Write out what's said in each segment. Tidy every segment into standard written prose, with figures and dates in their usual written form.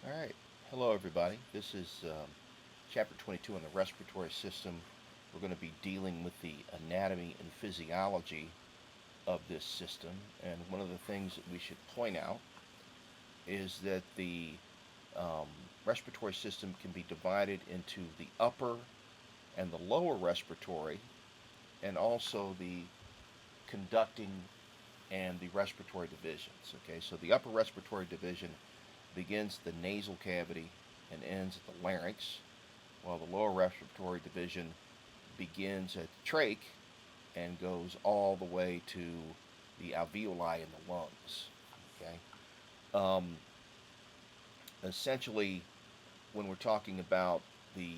All right. Hello, everybody. This is chapter 22 on the respiratory system. We're going to be dealing with the anatomy and physiology of this system. And one of the things that we should point out is that the um, respiratory system can be divided into the upper and the lower respiratory, and also the conducting and the respiratory divisions. Okay, so the upper respiratory division begins at the nasal cavity and ends at the larynx, while the lower respiratory division begins at the trach and goes all the way to the alveoli in the lungs. Okay, um, essentially, when we're talking about the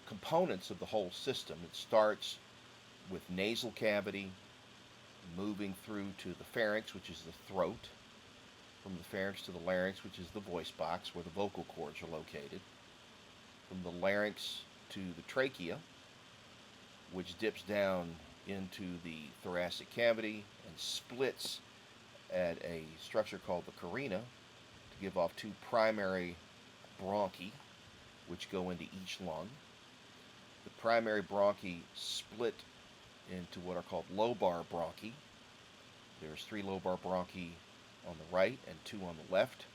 components of the whole system, it starts with nasal cavity, moving through to the pharynx, which is the throat, from the pharynx to the larynx, which is the voice box where the vocal cords are located, from the larynx to the trachea, which dips down into the thoracic cavity and splits at a structure called the carina to give off two primary bronchi, which go into each lung. The primary bronchi split into what are called lobar bronchi. There's three lobar bronchi on the right and two on the left.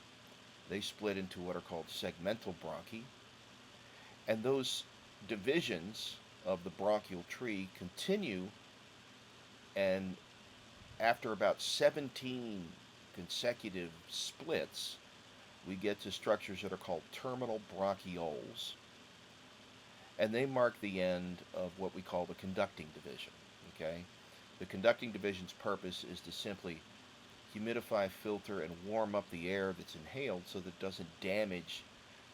They split into what are called segmental bronchi. And those divisions of the bronchial tree continue, and after about 17 consecutive splits, we get to structures that are called terminal bronchioles, and they mark the end of what we call the conducting division. Okay, the conducting division's purpose is to simply humidify, filter, and warm up the air that's inhaled so that it doesn't damage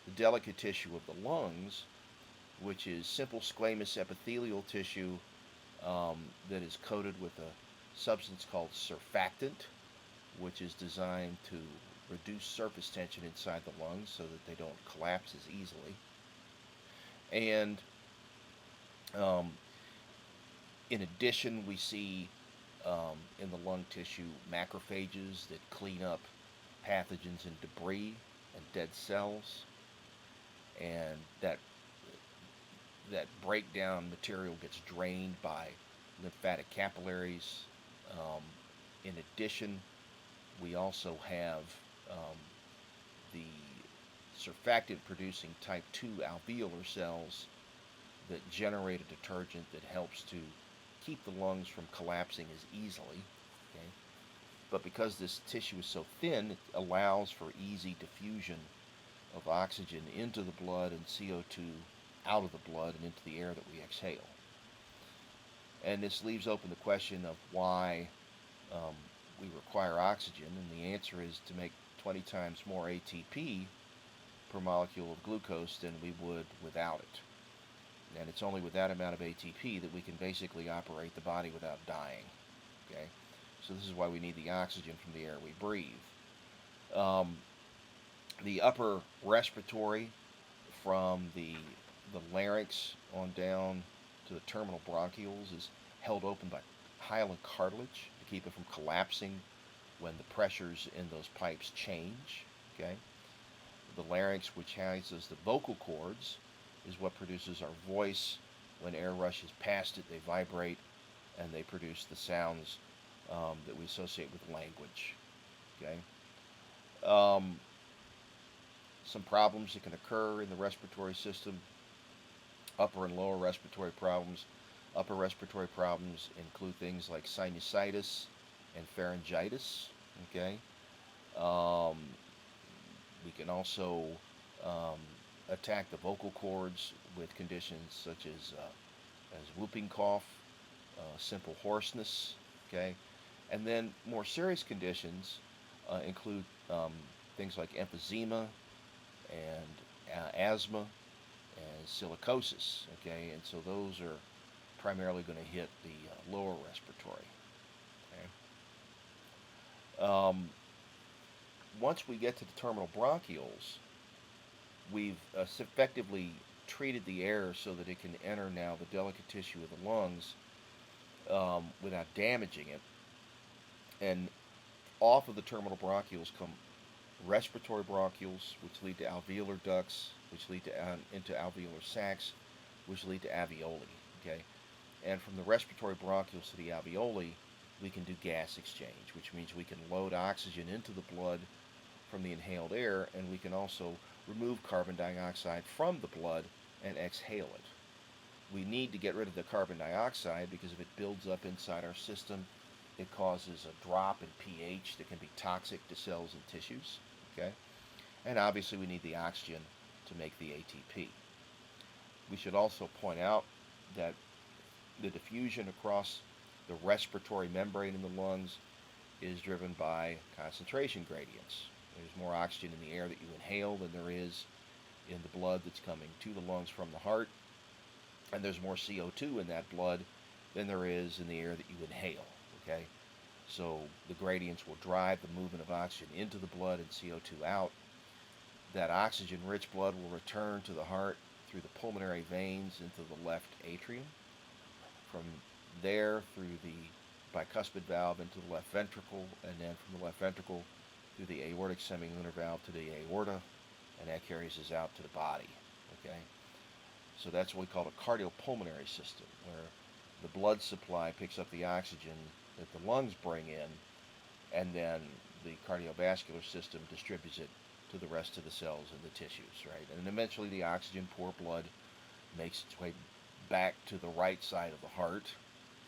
the delicate tissue of the lungs, which is simple squamous epithelial tissue that is coated with a substance called surfactant, which is designed to reduce surface tension inside the lungs so that they don't collapse as easily. And um, in addition, we see in the lung tissue macrophages that clean up pathogens and debris and dead cells, and that breakdown material gets drained by lymphatic capillaries. Um, in addition, we also have um, the surfactant producing type 2 alveolar cells that generate a detergent that helps to keep the lungs from collapsing as easily. Okay? But because this tissue is so thin, it allows for easy diffusion of oxygen into the blood and CO2 out of the blood and into the air that we exhale. And this leaves open the question of why um, we require oxygen, and the answer is to make 20 times more ATP per molecule of glucose than we would without it. And it's only with that amount of ATP that we can basically operate the body without dying. Okay, so this is why we need the oxygen from the air we breathe. Um, the upper respiratory, from the larynx on down to the terminal bronchioles, is held open by hyaline cartilage to keep it from collapsing when the pressures in those pipes change. Okay, the larynx, which houses the vocal cords, is what produces our voice. When air rushes past it, they vibrate and they produce the sounds that we associate with language. Okay. Um, some problems that can occur in the respiratory system: upper and lower respiratory problems. Upper respiratory problems include things like sinusitis and pharyngitis. Okay. Um, we can also um, attack the vocal cords with conditions such as whooping cough, simple hoarseness. Okay, and then more serious conditions include things like emphysema and asthma and silicosis. Okay, and so those are primarily going to hit the lower respiratory. Okay? Once we get to the terminal bronchioles, we've effectively treated the air so that it can enter now the delicate tissue of the lungs without damaging it. And off of the terminal bronchioles come respiratory bronchioles, which lead to alveolar ducts, which lead to into alveolar sacs, which lead to alveoli. Okay, and from the respiratory bronchioles to the alveoli, we can do gas exchange, which means we can load oxygen into the blood from the inhaled air, and we can also remove carbon dioxide from the blood and exhale it. We need to get rid of the carbon dioxide because if it builds up inside our system, it causes a drop in pH that can be toxic to cells and tissues. Okay? And obviously we need the oxygen to make the ATP. We should also point out that the diffusion across the respiratory membrane in the lungs is driven by concentration gradients. There's more oxygen in the air that you inhale than there is in the blood that's coming to the lungs from the heart, and there's more CO2 in that blood than there is in the air that you inhale. Okay, so the gradients will drive the movement of oxygen into the blood and CO2 out. That oxygen-rich blood will return to the heart through the pulmonary veins into the left atrium. From there through the bicuspid valve into the left ventricle, and then from the left ventricle through the aortic semilunar valve to the aorta, and that carries us out to the body. Okay, so that's what we call a cardiopulmonary system, where the blood supply picks up the oxygen that the lungs bring in, and then the cardiovascular system distributes it to the rest of the cells and the tissues, right? And eventually the oxygen-poor blood makes its way back to the right side of the heart,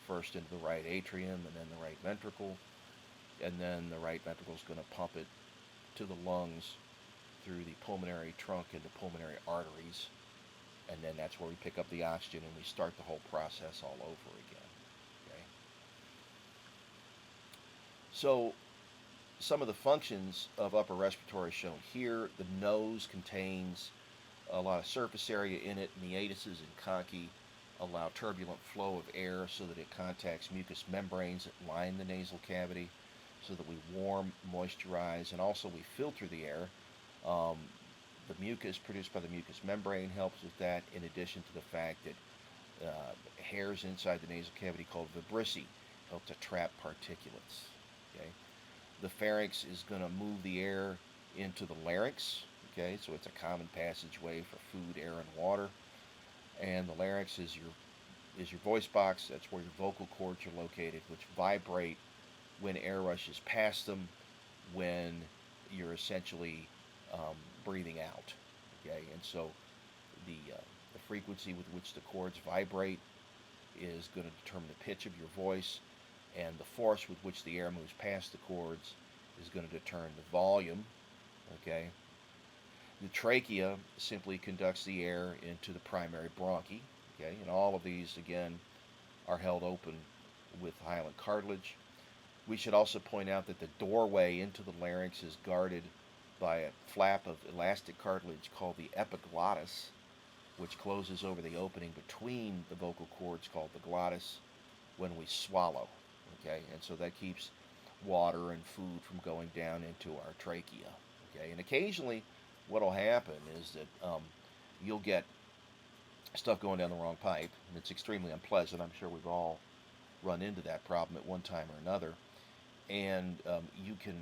first into the right atrium and then the right ventricle, and then the right ventricle is going to pump it to the lungs through the pulmonary trunk into pulmonary arteries, and then that's where we pick up the oxygen and we start the whole process all over again. Okay? So some of the functions of upper respiratory shown here. The nose contains a lot of surface area in it. Meatuses and conchi allow turbulent flow of air so that it contacts mucous membranes that line the nasal cavity, so that we warm, moisturize, and also we filter the air. The mucus produced by the mucous membrane helps with that, in addition to the fact that hairs inside the nasal cavity called vibrissae help to trap particulates. Okay? The pharynx is going to move the air into the larynx. Okay, so it's a common passageway for food, air, and water. And the larynx is your voice box. That's where your vocal cords are located, which vibrate when air rushes past them, when you're essentially breathing out. Okay, and so the frequency with which the cords vibrate is going to determine the pitch of your voice, and the force with which the air moves past the cords is going to determine the volume. Okay. The trachea simply conducts the air into the primary bronchi. Okay, and all of these again are held open with hyaline cartilage. We should also point out that the doorway into the larynx is guarded by a flap of elastic cartilage called the epiglottis, which closes over the opening between the vocal cords called the glottis when we swallow. Okay, and so that keeps water and food from going down into our trachea. Okay, and occasionally what will happen is that you'll get stuff going down the wrong pipe, and it's extremely unpleasant. I'm sure we've all run into that problem at one time or another, and you can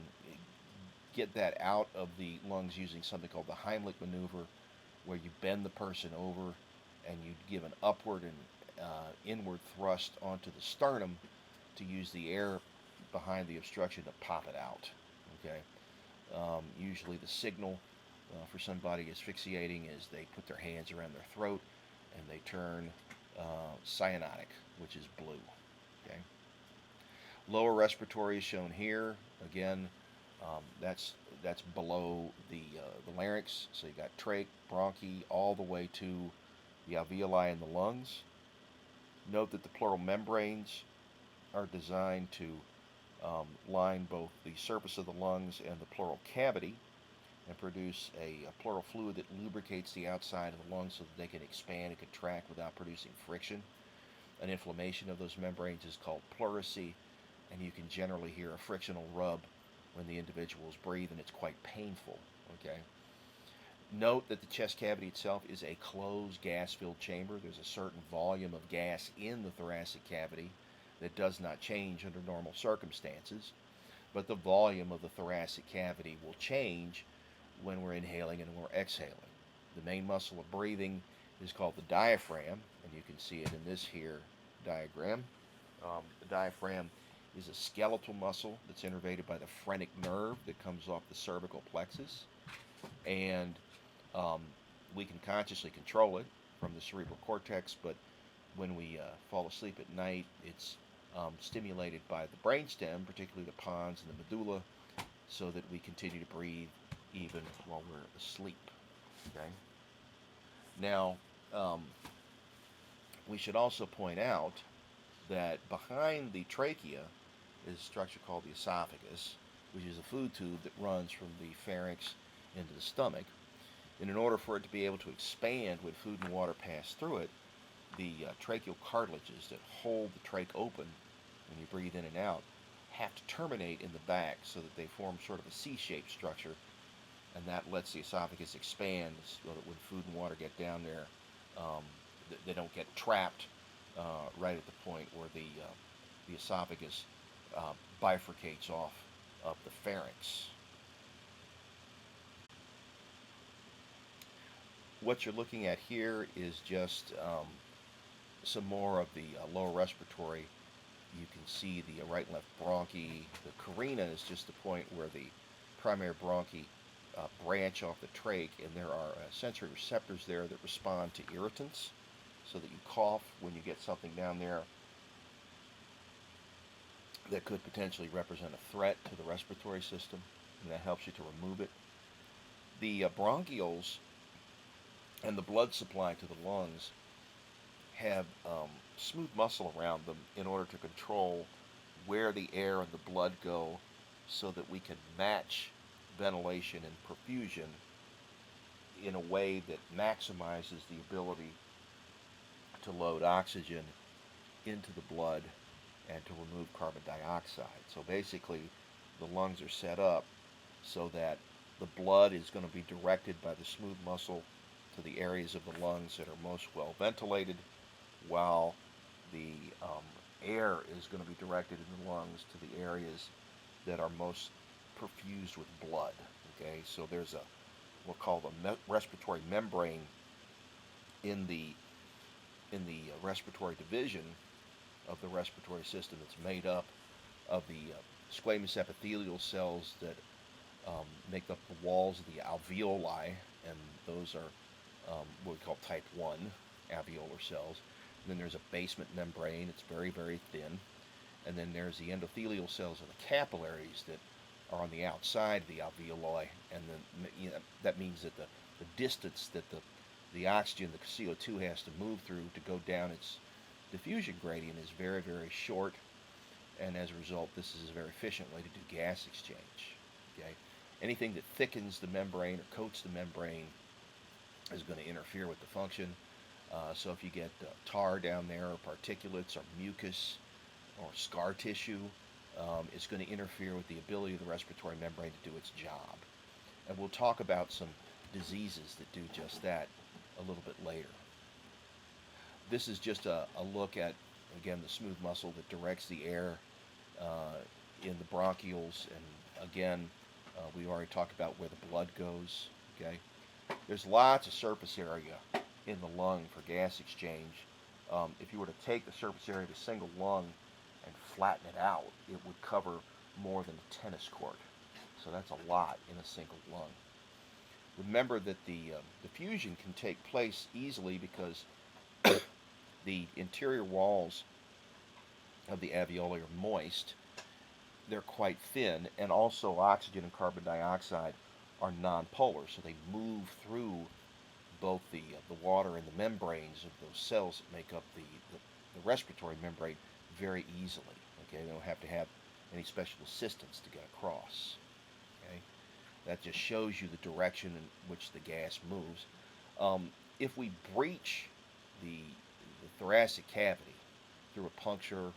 get that out of the lungs using something called the Heimlich maneuver, where you bend the person over and you give an upward and inward thrust onto the sternum to use the air behind the obstruction to pop it out. Okay, usually the signal for somebody asphyxiating is they put their hands around their throat and they turn cyanotic, which is blue. Okay. Lower respiratory is shown here. Again, that's below the larynx. So you got trach, bronchi, all the way to the alveoli in the lungs. Note that the pleural membranes are designed to line both the surface of the lungs and the pleural cavity, and produce a pleural fluid that lubricates the outside of the lungs so that they can expand and contract without producing friction. An inflammation of those membranes is called pleurisy, and you can generally hear a frictional rub when the individuals breathe, and it's quite painful. Okay. Note that the chest cavity itself is a closed gas-filled chamber. There's a certain volume of gas in the thoracic cavity that does not change under normal circumstances. but the volume of the thoracic cavity will change when we're inhaling and when we're exhaling. The main muscle of breathing is called the diaphragm, and you can see it in this here diagram. The diaphragm is a skeletal muscle that's innervated by the phrenic nerve that comes off the cervical plexus, and um, we can consciously control it from the cerebral cortex, but when we fall asleep at night, it's stimulated by the brainstem, particularly the pons and the medulla, so that we continue to breathe even while we're asleep. Okay. Now, um, we should also point out that behind the trachea is a structure called the esophagus, which is a food tube that runs from the pharynx into the stomach. And in order for it to be able to expand when food and water pass through it, the tracheal cartilages that hold the trach open when you breathe in and out have to terminate in the back so that they form sort of a C-shaped structure, and that lets the esophagus expand so that when food and water get down there, they don't get trapped right at the point where the esophagus bifurcates off of the pharynx. What you're looking at here is just some more of the lower respiratory. You can see the right and left bronchi. The carina is just the point where the primary bronchi branch off the trach, and there are sensory receptors there that respond to irritants, so that you cough when you get something down there that could potentially represent a threat to the respiratory system, and that helps you to remove it. The bronchioles and the blood supply to the lungs have smooth muscle around them in order to control where the air and the blood go, so that we can match ventilation and perfusion in a way that maximizes the ability to load oxygen into the blood and to remove carbon dioxide. So basically, the lungs are set up so that the blood is going to be directed by the smooth muscle to the areas of the lungs that are most well ventilated, while the air is going to be directed in the lungs to the areas that are most perfused with blood. Okay, so there's a we'll call the respiratory membrane in the respiratory division of the respiratory system that's made up of the squamous epithelial cells that make up the walls of the alveoli, and those are what we call type 1 alveolar cells. And then there's a basement membrane. It's very, very thin. And then there's the endothelial cells of the capillaries that are on the outside of the alveoli, and then that means that the distance that the oxygen, the CO2, has to move through to go down its diffusion gradient is very, very short, and as a result, this is a very efficient way to do gas exchange. Okay, anything that thickens the membrane or coats the membrane is going to interfere with the function. So if you get tar down there, or particulates, or mucus, or scar tissue, it's going to interfere with the ability of the respiratory membrane to do its job. And we'll talk about some diseases that do just that a little bit later. This is just a look at, again, the smooth muscle that directs the air in the bronchioles. And again, we already talked about where the blood goes. Okay, there's lots of surface area in the lung for gas exchange. If you were to take the surface area of a single lung and flatten it out, it would cover more than a tennis court. So that's a lot in a single lung. Remember that the diffusion can take place easily because the interior walls of the alveoli are moist. They're quite thin, and also oxygen and carbon dioxide are nonpolar, so they move through both the water and the membranes of those cells that make up the respiratory membrane very easily. Okay, they don't have to have any special assistance to get across. Okay, that just shows you the direction in which the gas moves. If we breach the thoracic cavity through a puncture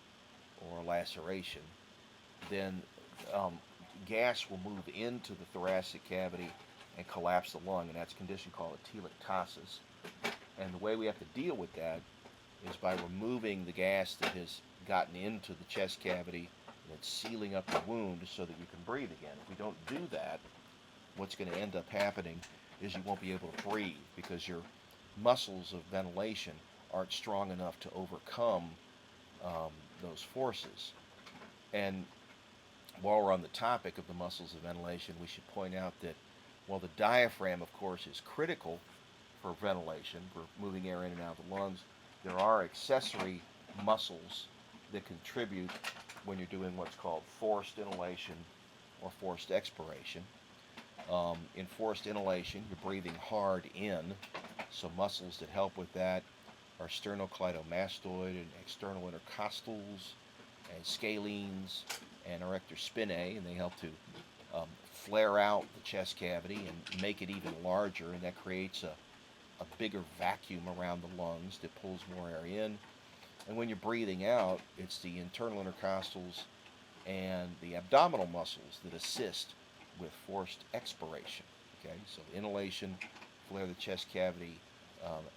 or a laceration, then gas will move into the thoracic cavity and collapse the lung, and that's a condition called atelectasis. And the way we have to deal with that is by removing the gas that has gotten into the chest cavity and it's sealing up the wound so that you can breathe again. If we don't do that, what's going to end up happening is you won't be able to breathe because your muscles of ventilation aren't strong enough to overcome those forces. And while we're on the topic of the muscles of ventilation, we should point out that while the diaphragm, of course, is critical for ventilation, for moving air in and out of the lungs, there are accessory muscles that contribute when you're doing what's called forced inhalation or forced expiration. In forced inhalation, you're breathing hard in, so muscles that help with that are sternocleidomastoid and external intercostals and scalenes and erector spinae, and they help to flare out the chest cavity and make it even larger, and that creates a bigger vacuum around the lungs that pulls more air in. And when you're breathing out, it's the internal intercostals and the abdominal muscles that assist with forced expiration. Okay, so inhalation, flare the chest cavity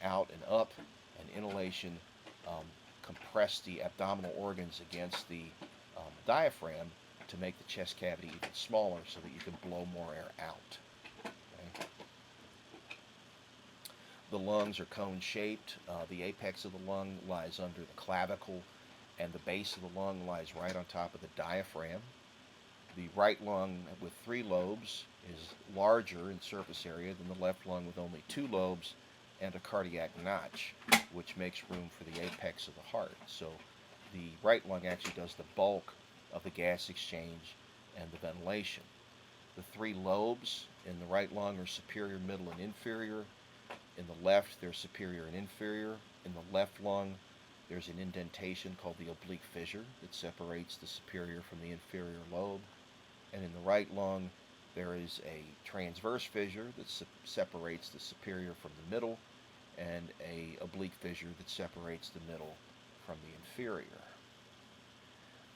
out and up, and inhalation, compress the abdominal organs against the diaphragm to make the chest cavity even smaller so that you can blow more air out. Okay? The lungs are cone-shaped. The apex of the lung lies under the clavicle, and the base of the lung lies right on top of the diaphragm. The right lung with 3 lobes is larger in surface area than the left lung with only 2 lobes and a cardiac notch, which makes room for the apex of the heart. So the right lung actually does the bulk of the gas exchange and the ventilation. The 3 lobes in the right lung are superior, middle, and inferior. In the left, they're superior and inferior. In the left lung, there's an indentation called the oblique fissure that separates the superior from the inferior lobe. And in the right lung, there is a transverse fissure that separates the superior from the middle, and a oblique fissure that separates the middle from the inferior.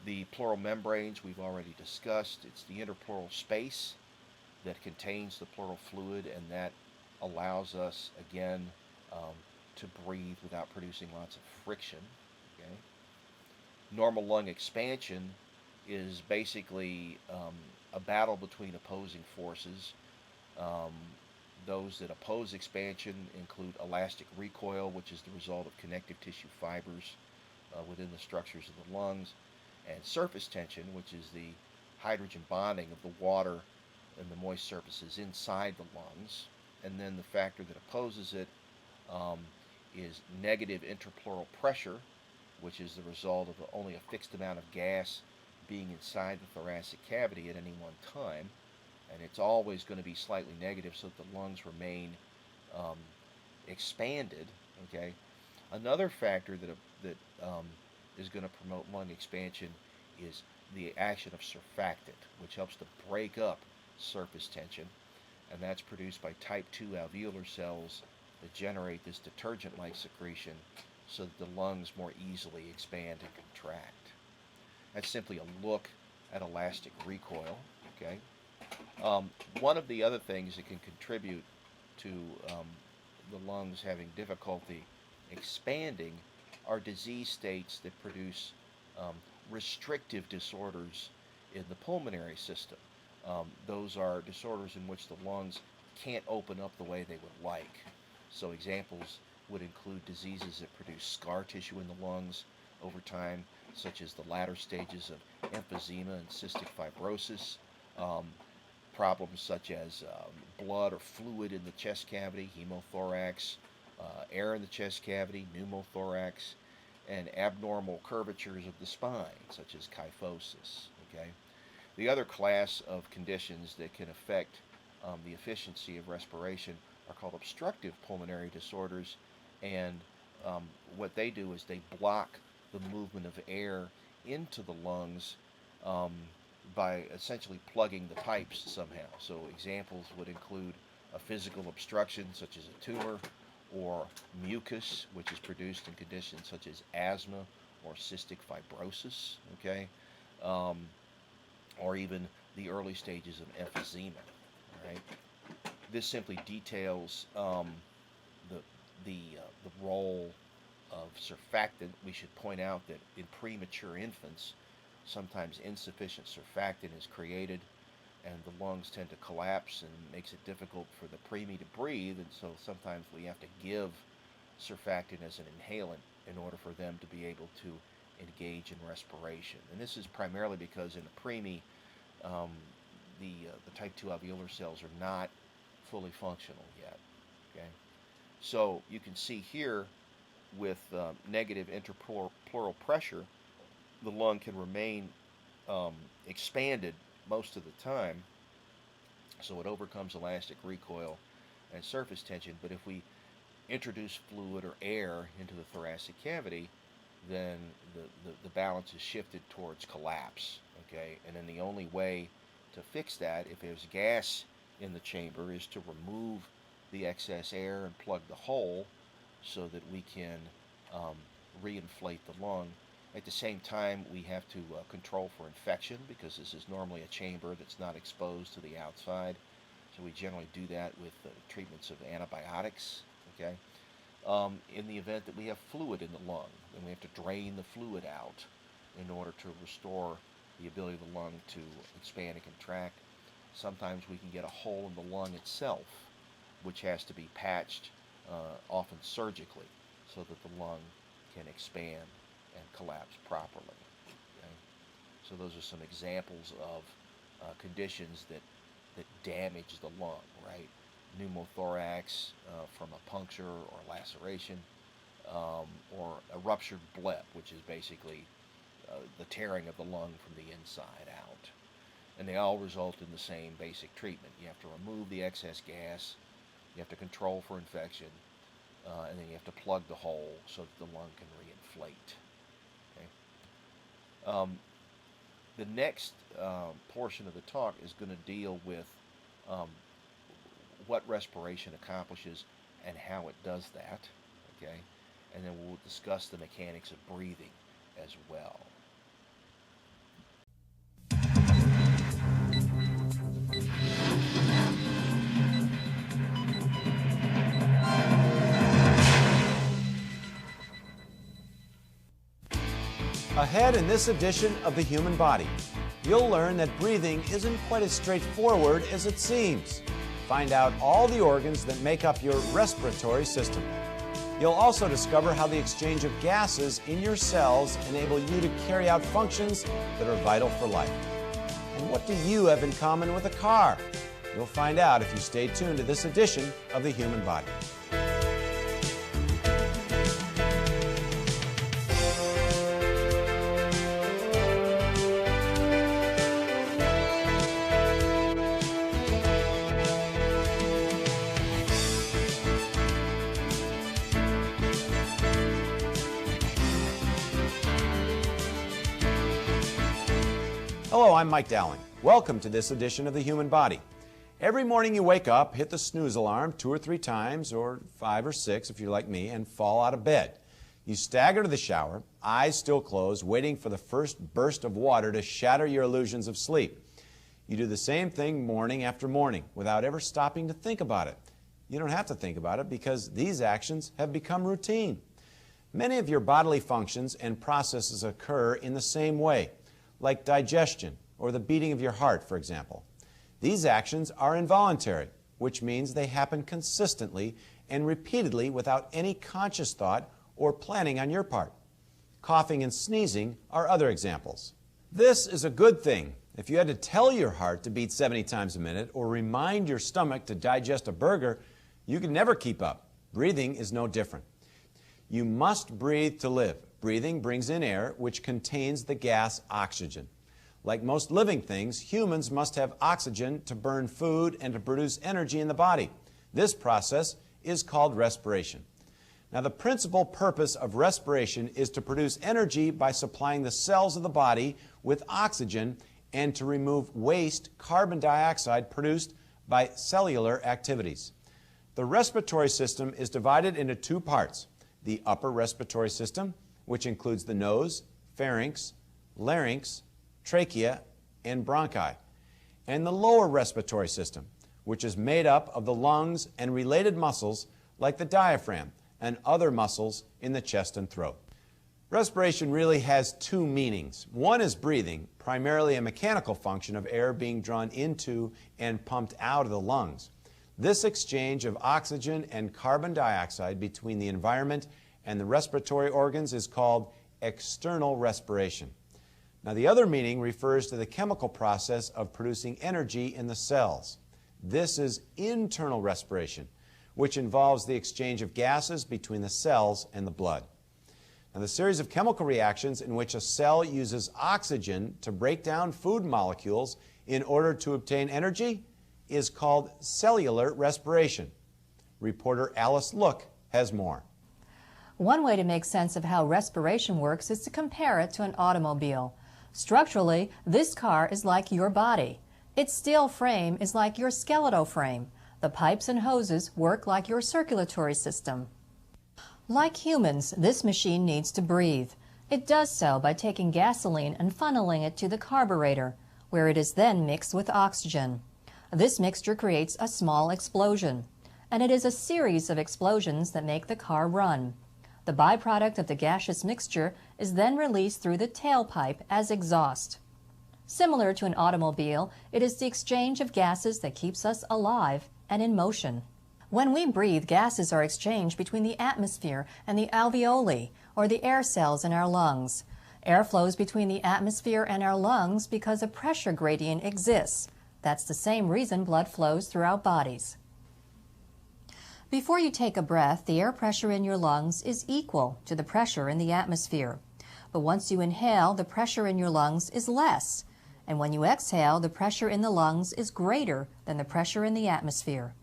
The pleural membranes we've already discussed. It's the interpleural space that contains the pleural fluid, and that allows us, again, to breathe without producing lots of friction. Okay? Normal lung expansion is basically a battle between opposing forces. Those that oppose expansion include elastic recoil, which is the result of connective tissue fibers within the structures of the lungs, and surface tension, which is the hydrogen bonding of the water and the moist surfaces inside the lungs. And then the factor that opposes it is negative interpleural pressure, which is the result of only a fixed amount of gas being inside the thoracic cavity at any one time. And it's always going to be slightly negative so that the lungs remain expanded. Okay. Another factor that is going to promote lung expansion is the action of surfactant, which helps to break up surface tension, and that's produced by type 2 alveolar cells that generate this detergent-like secretion so that the lungs more easily expand and contract. That's simply a look at elastic recoil. Okay. One of the other things that can contribute to the lungs having difficulty expanding are disease states that produce restrictive disorders in the pulmonary system. Those are disorders in which the lungs can't open up the way they would like. So examples would include diseases that produce scar tissue in the lungs over time, such as the latter stages of emphysema and cystic fibrosis, problems such as blood or fluid in the chest cavity, hemothorax, air in the chest cavity, pneumothorax, and abnormal curvatures of the spine, such as kyphosis. Okay? The other class of conditions that can affect the efficiency of respiration are called obstructive pulmonary disorders, and what they do is they block the movement of air into the lungs by essentially plugging the pipes somehow. So examples would include a physical obstruction such as a tumor, or mucus, which is produced in conditions such as asthma or cystic fibrosis, okay, or even the early stages of emphysema. Right? This simply details the role of surfactant. We should point out that in premature infants, sometimes insufficient surfactant is created, and the lungs tend to collapse and makes it difficult for the preemie to breathe, and so sometimes we have to give surfactant as an inhalant in order for them to be able to engage in respiration. And this is primarily because in the preemie, the type 2 alveolar cells are not fully functional yet. Okay, so you can see here with negative interpleural pressure, the lung can remain expanded most of the time, so it overcomes elastic recoil and surface tension. But if we introduce fluid or air into the thoracic cavity, then the balance is shifted towards collapse. Okay, and then the only way to fix that, if there's gas in the chamber, is to remove the excess air and plug the hole so that we can reinflate the lung. At the same time, we have to control for infection, because this is normally a chamber that's not exposed to the outside. So we generally do that with treatments of antibiotics. Okay. In the event that we have fluid in the lung, then we have to drain the fluid out in order to restore the ability of the lung to expand and contract. Sometimes we can get a hole in the lung itself, which has to be patched, often surgically, so that the lung can expand and collapse properly. Okay? So those are some examples of conditions that damage the lung, right? Pneumothorax from a puncture or laceration, or a ruptured bleb, which is basically the tearing of the lung from the inside out. And they all result in the same basic treatment. You have to remove the excess gas, you have to control for infection, and then you have to plug the hole so that the lung can reinflate. Okay? The next portion of the talk is going to deal with what respiration accomplishes and how it does that. Okay? And then we'll discuss the mechanics of breathing as well. Ahead in this edition of The Human Body, you'll learn that breathing isn't quite as straightforward as it seems. Find out all the organs that make up your respiratory system. You'll also discover how the exchange of gases in your cells enable you to carry out functions that are vital for life. And what do you have in common with a car? You'll find out if you stay tuned to this edition of The Human Body. Hello, I'm Mike Dowling. Welcome to this edition of The Human Body. Every morning you wake up, hit the snooze alarm 2 or 3 times, or 5 or 6 if you're like me, and fall out of bed. You stagger to the shower, eyes still closed, waiting for the first burst of water to shatter your illusions of sleep. You do the same thing morning after morning without ever stopping to think about it. You don't have to think about it because these actions have become routine. Many of your bodily functions and processes occur in the same way, like digestion or the beating of your heart, for example. These actions are involuntary, which means they happen consistently and repeatedly without any conscious thought or planning on your part. Coughing and sneezing are other examples. This is a good thing. If you had to tell your heart to beat 70 times a minute or remind your stomach to digest a burger, you could never keep up. Breathing is no different. You must breathe to live. Breathing brings in air, which contains the gas oxygen. Like most living things, humans must have oxygen to burn food and to produce energy in the body. This process is called respiration. Now, the principal purpose of respiration is to produce energy by supplying the cells of the body with oxygen and to remove waste carbon dioxide produced by cellular activities. The respiratory system is divided into 2 parts: the upper respiratory system, which includes the nose, pharynx, larynx, trachea, and bronchi, and the lower respiratory system, which is made up of the lungs and related muscles like the diaphragm and other muscles in the chest and throat. Respiration really has two meanings. One is breathing, primarily a mechanical function of air being drawn into and pumped out of the lungs. This exchange of oxygen and carbon dioxide between the environment and the respiratory organs is called external respiration. Now, the other meaning refers to the chemical process of producing energy in the cells. This is internal respiration, which involves the exchange of gases between the cells and the blood. Now, the series of chemical reactions in which a cell uses oxygen to break down food molecules in order to obtain energy is called cellular respiration. Reporter Alice Look has more. One way to make sense of how respiration works is to compare it to an automobile. Structurally, this car is like your body. Its steel frame is like your skeletal frame. The pipes and hoses work like your circulatory system. Like humans, this machine needs to breathe. It does so by taking gasoline and funneling it to the carburetor, where it is then mixed with oxygen. This mixture creates a small explosion, and it is a series of explosions that make the car run. The byproduct of the gaseous mixture is then released through the tailpipe as exhaust. Similar to an automobile, it is the exchange of gases that keeps us alive and in motion. When we breathe, gases are exchanged between the atmosphere and the alveoli, or the air cells in our lungs. Air flows between the atmosphere and our lungs because a pressure gradient exists. That's the same reason blood flows through our bodies. Before you take a breath, the air pressure in your lungs is equal to the pressure in the atmosphere. But once you inhale, the pressure in your lungs is less. And when you exhale, the pressure in the lungs is greater than the pressure in the atmosphere.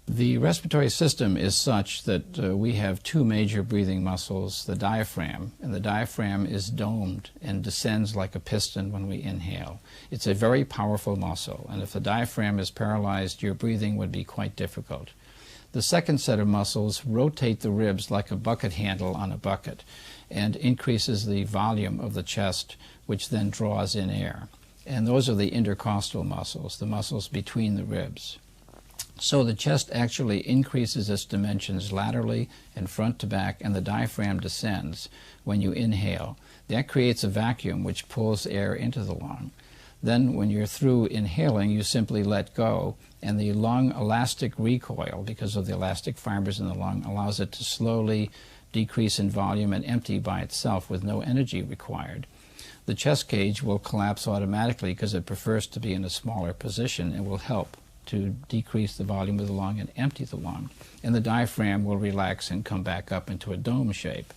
The respiratory system is such that we have two major breathing muscles, the diaphragm, and the diaphragm is domed and descends like a piston when we inhale. It's a very powerful muscle, and if the diaphragm is paralyzed, your breathing would be quite difficult. The second set of muscles rotate the ribs like a bucket handle on a bucket and increases the volume of the chest, which then draws in air. And those are the intercostal muscles, the muscles between the ribs. So the chest actually increases its dimensions laterally and front to back, and the diaphragm descends when you inhale. That creates a vacuum which pulls air into the lung. Then when you're through inhaling, you simply let go, and the lung elastic recoil, because of the elastic fibers in the lung, allows it to slowly decrease in volume and empty by itself with no energy required. The chest cage will collapse automatically because it prefers to be in a smaller position and will help to decrease the volume of the lung and empty the lung. And the diaphragm will relax and come back up into a dome shape.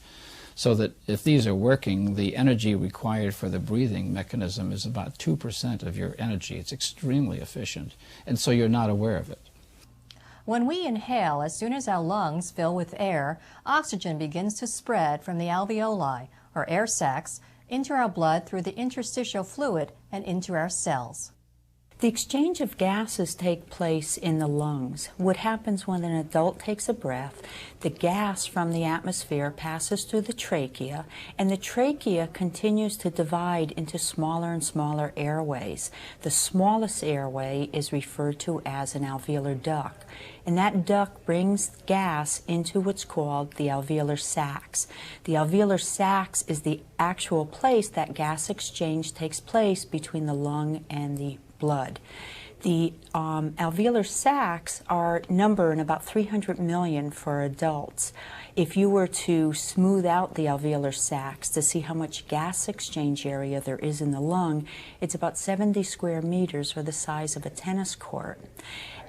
So that if these are working, the energy required for the breathing mechanism is about 2% of your energy. It's extremely efficient, and so you're not aware of it. When we inhale, as soon as our lungs fill with air, oxygen begins to spread from the alveoli, or air sacs, into our blood through the interstitial fluid and into our cells. The exchange of gases take place in the lungs. What happens when an adult takes a breath, the gas from the atmosphere passes through the trachea, and the trachea continues to divide into smaller and smaller airways. The smallest airway is referred to as an alveolar duct, and that duct brings gas into what's called the alveolar sacs. The alveolar sacs is the actual place that gas exchange takes place between the lung and the blood. The alveolar sacs number in about 300 million for adults. If you were to smooth out the alveolar sacs to see how much gas exchange area there is in the lung, it's about 70 square meters, or the size of a tennis court.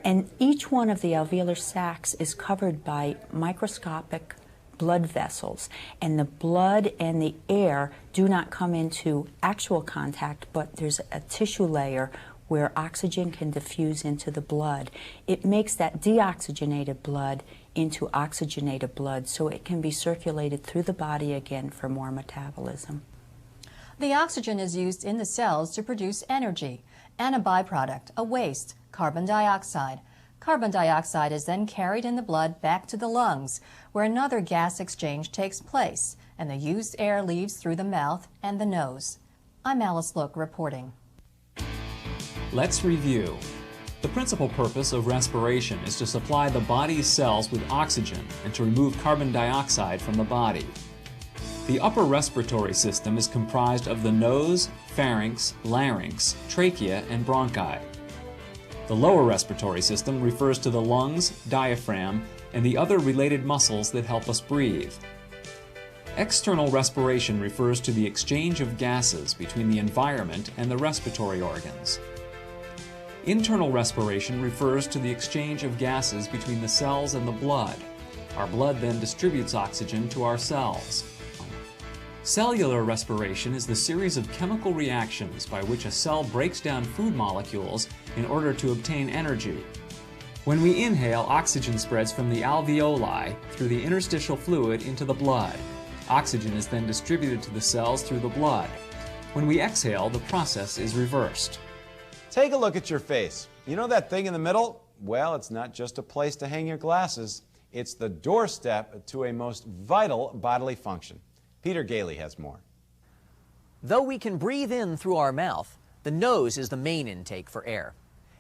And each one of the alveolar sacs is covered by microscopic blood vessels, and the blood and the air do not come into actual contact, but there's a tissue layer where oxygen can diffuse into the blood. It makes that deoxygenated blood into oxygenated blood so it can be circulated through the body again for more metabolism. The oxygen is used in the cells to produce energy and a byproduct, a waste, carbon dioxide. Carbon dioxide is then carried in the blood back to the lungs, where another gas exchange takes place, and the used air leaves through the mouth and the nose. I'm Alice Look reporting. Let's review. The principal purpose of respiration is to supply the body's cells with oxygen and to remove carbon dioxide from the body. The upper respiratory system is comprised of the nose, pharynx, larynx, trachea, and bronchi. The lower respiratory system refers to the lungs, diaphragm, and the other related muscles that help us breathe. External respiration refers to the exchange of gases between the environment and the respiratory organs. Internal respiration refers to the exchange of gases between the cells and the blood. Our blood then distributes oxygen to our cells. Cellular respiration is the series of chemical reactions by which a cell breaks down food molecules in order to obtain energy. When we inhale, oxygen spreads from the alveoli through the interstitial fluid into the blood. Oxygen is then distributed to the cells through the blood. When we exhale, the process is reversed. Take a look at your face. You know that thing in the middle? Well, it's not just a place to hang your glasses. It's the doorstep to a most vital bodily function. Peter Gailey has more. Though we can breathe in through our mouth, the nose is the main intake for air.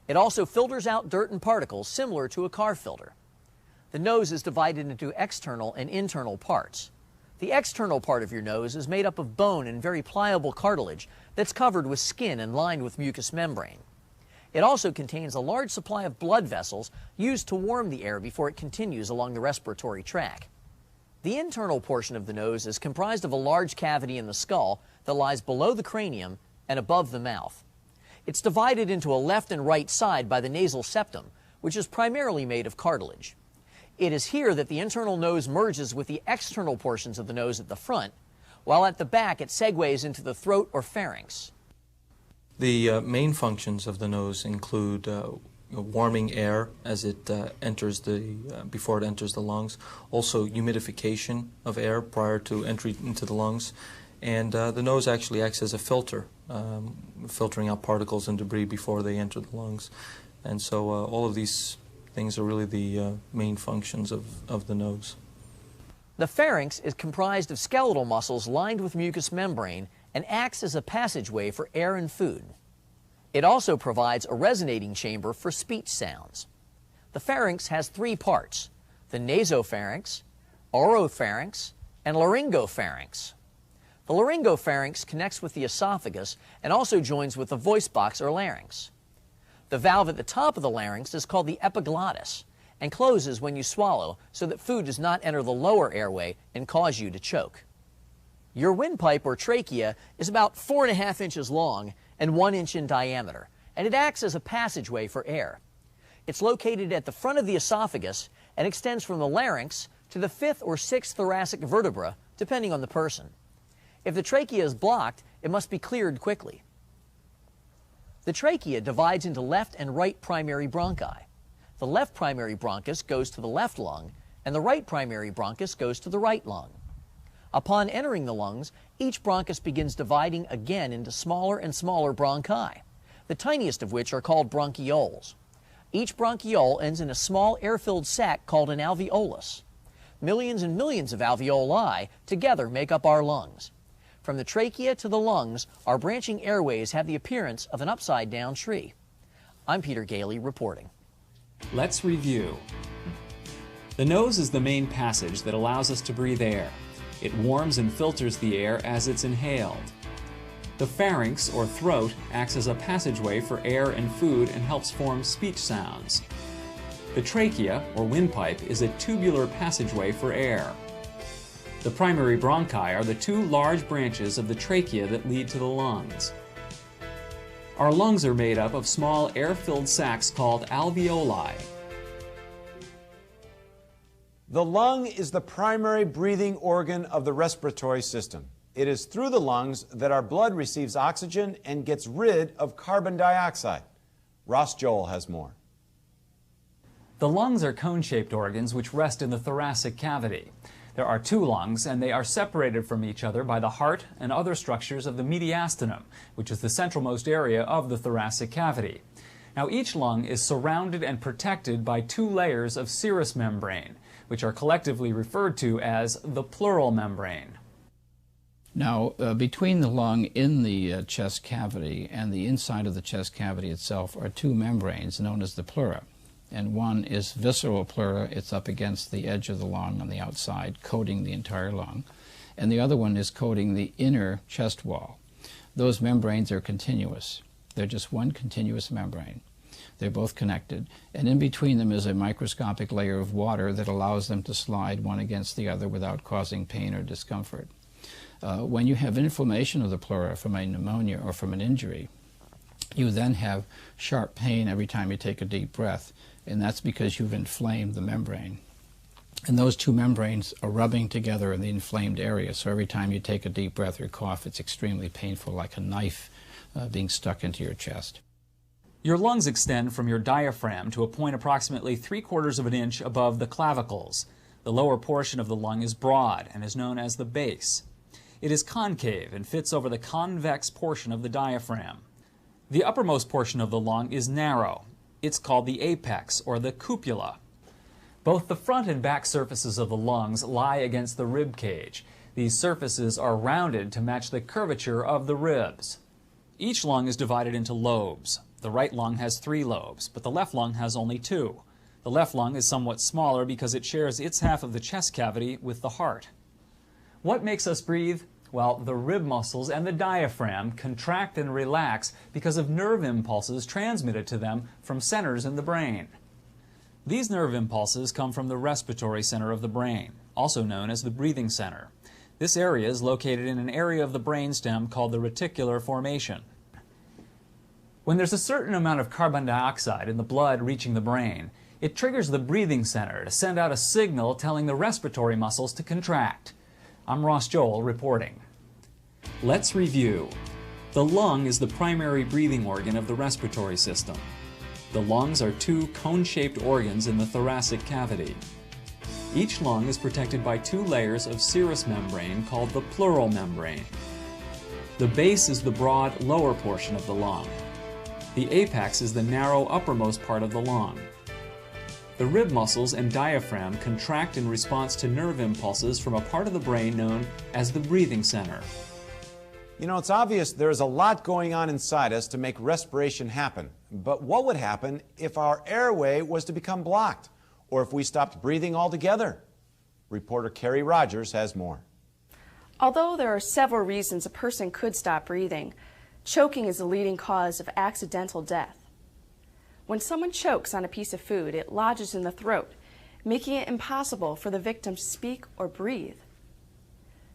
It also filters out dirt and particles similar to a car filter. The nose is divided into external and internal parts. The external part of your nose is made up of bone and very pliable cartilage that's covered with skin and lined with mucous membrane. It also contains a large supply of blood vessels used to warm the air before it continues along the respiratory tract. The internal portion of the nose is comprised of a large cavity in the skull that lies below the cranium and above the mouth. It's divided into a left and right side by the nasal septum, which is primarily made of cartilage. It is here that the internal nose merges with the external portions of the nose at the front, while at the back it segues into the throat or pharynx. The main functions of the nose include warming air as it enters before it enters the lungs, also humidification of air prior to entry into the lungs, and the nose actually acts as a filter, filtering out particles and debris before they enter the lungs. And so all of these things are really the main functions of the nose. The pharynx is comprised of skeletal muscles lined with mucous membrane and acts as a passageway for air and food. It also provides a resonating chamber for speech sounds. The pharynx has three parts: the nasopharynx, oropharynx, and laryngopharynx. The laryngopharynx connects with the esophagus and also joins with the voice box or larynx. The valve at the top of the larynx is called the epiglottis and closes when you swallow so that food does not enter the lower airway and cause you to choke. Your windpipe or trachea is about 4.5 inches long and 1 inch in diameter, and it acts as a passageway for air. It's located at the front of the esophagus and extends from the larynx to the 5th or 6th thoracic vertebra, depending on the person. If the trachea is blocked, it must be cleared quickly. The trachea divides into left and right primary bronchi. The left primary bronchus goes to the left lung, and the right primary bronchus goes to the right lung. Upon entering the lungs, each bronchus begins dividing again into smaller and smaller bronchi, the tiniest of which are called bronchioles. Each bronchiole ends in a small air-filled sac called an alveolus. Millions and millions of alveoli together make up our lungs. From the trachea to the lungs, our branching airways have the appearance of an upside-down tree. I'm Peter Gailey reporting. Let's review. The nose is the main passage that allows us to breathe air. It warms and filters the air as it's inhaled. The pharynx, or throat, acts as a passageway for air and food and helps form speech sounds. The trachea, or windpipe, is a tubular passageway for air. The primary bronchi are the two large branches of the trachea that lead to the lungs. Our lungs are made up of small air-filled sacs called alveoli. The lung is the primary breathing organ of the respiratory system. It is through the lungs that our blood receives oxygen and gets rid of carbon dioxide. Ross Joel has more. The lungs are cone-shaped organs which rest in the thoracic cavity. There are two lungs, and they are separated from each other by the heart and other structures of the mediastinum, which is the centralmost area of the thoracic cavity. Now, each lung is surrounded and protected by two layers of serous membrane, which are collectively referred to as the pleural membrane. Now, between the lung in the chest cavity and the inside of the chest cavity itself are two membranes known as the pleura. And one is visceral pleura. It's up against the edge of the lung on the outside, coating the entire lung. and the other one is coating the inner chest wall. Those membranes are continuous. They're just one continuous membrane. They're both connected, and in between them is a microscopic layer of water that allows them to slide one against the other without causing pain or discomfort. When you have inflammation of the pleura from a pneumonia or from an injury, you then have sharp pain every time you take a deep breath, and that's because you've inflamed the membrane. And those two membranes are rubbing together in the inflamed area, so every time you take a deep breath or cough, it's extremely painful, like a knife being stuck into your chest. Your lungs extend from your diaphragm to a point approximately 3/4 of an inch above the clavicles. The lower portion of the lung is broad and is known as the base. It is concave and fits over the convex portion of the diaphragm. The uppermost portion of the lung is narrow. It's called the apex, or the cupula. Both the front and back surfaces of the lungs lie against the rib cage. These surfaces are rounded to match the curvature of the ribs. Each lung is divided into lobes. The right lung has 3 lobes, but the left lung has only 2. The left lung is somewhat smaller because it shares its half of the chest cavity with the heart. What makes us breathe? Well, the rib muscles and the diaphragm contract and relax because of nerve impulses transmitted to them from centers in the brain. These nerve impulses come from the respiratory center of the brain, also known as the breathing center. This area is located in an area of the brainstem called the reticular formation. When there's a certain amount of carbon dioxide in the blood reaching the brain, it triggers the breathing center to send out a signal telling the respiratory muscles to contract. I'm Ross Joel reporting. Let's review. The lung is the primary breathing organ of the respiratory system. The lungs are 2 cone-shaped organs in the thoracic cavity. Each lung is protected by 2 layers of serous membrane called the pleural membrane. The base is the broad lower portion of the lung. The apex is the narrow uppermost part of the lung. The rib muscles and diaphragm contract in response to nerve impulses from a part of the brain known as the breathing center. You know, it's obvious there's a lot going on inside us to make respiration happen. But what would happen if our airway was to become blocked, or if we stopped breathing altogether? Reporter Carrie Rogers has more. Although there are several reasons a person could stop breathing, choking is the leading cause of accidental death. When someone chokes on a piece of food, it lodges in the throat, making it impossible for the victim to speak or breathe.